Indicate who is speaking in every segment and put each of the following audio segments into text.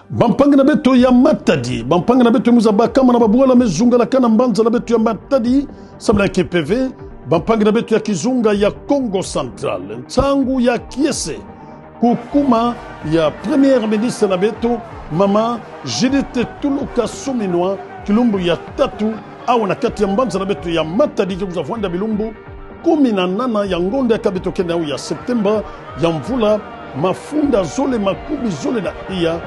Speaker 1: Bampanga na beto ya Matadi, bampanga na beto muzaba kama na babuala mezunga la kana mbanza na beto ya Matadi, samla KPV, bampanga na beto ya Kizunga ya Congo Central, ntangu ya Kiese, kukuma ya Premier Ministre na beto, Mama Judith Tuluka Suminwa, kilumbu ya tatu, au na kati ya mbanza na beto ya Matadi, kikuza fuanda bilumbu, 18 ya ngonde ya kabeto kenda au ya Septemba, ya mvula, mafunda zole makubi zole na iya,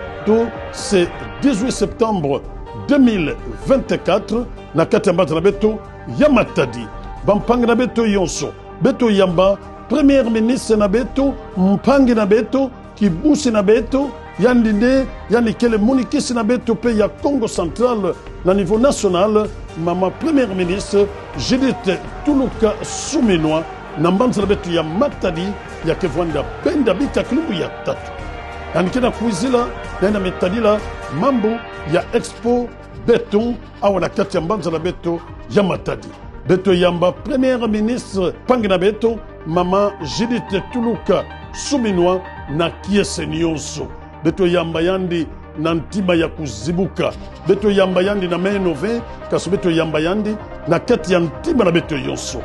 Speaker 1: c'est 18 septembre 2024 na kati mbanza na beto ya Matadi bampanga na beto yonso beto yamba Premier Ministre na beto mpangi na beto kibusi na beto yandinde yani kele munikisi na beto pe ya Congo Central na niveau national mama Premier Ministre Judith Tuluka Suminwa na mbanza na beto ya Matadi ya kevwanda penda bika kilumbu ya tatu anikena kuizila na metadila mambo ya Expo Beton au na kati ya mbanza na beto ya Matadi. Beto yamba Premier Ministre pangi na beto Mama Judith Tuluka Suminwa na Kiese Nyonso. Beto yamba yandi na ntima ya kuzibuka. Beto yamba yandi na menove kaso beto yamba yandi na kati ya ntima na beto yonso.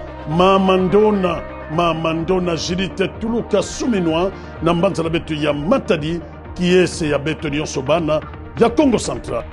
Speaker 1: Mama Ndona Judith Tuluka Suminwa na mbanza na beto ya Matadi Kiese ya beto nyonso bana ya Congo Central.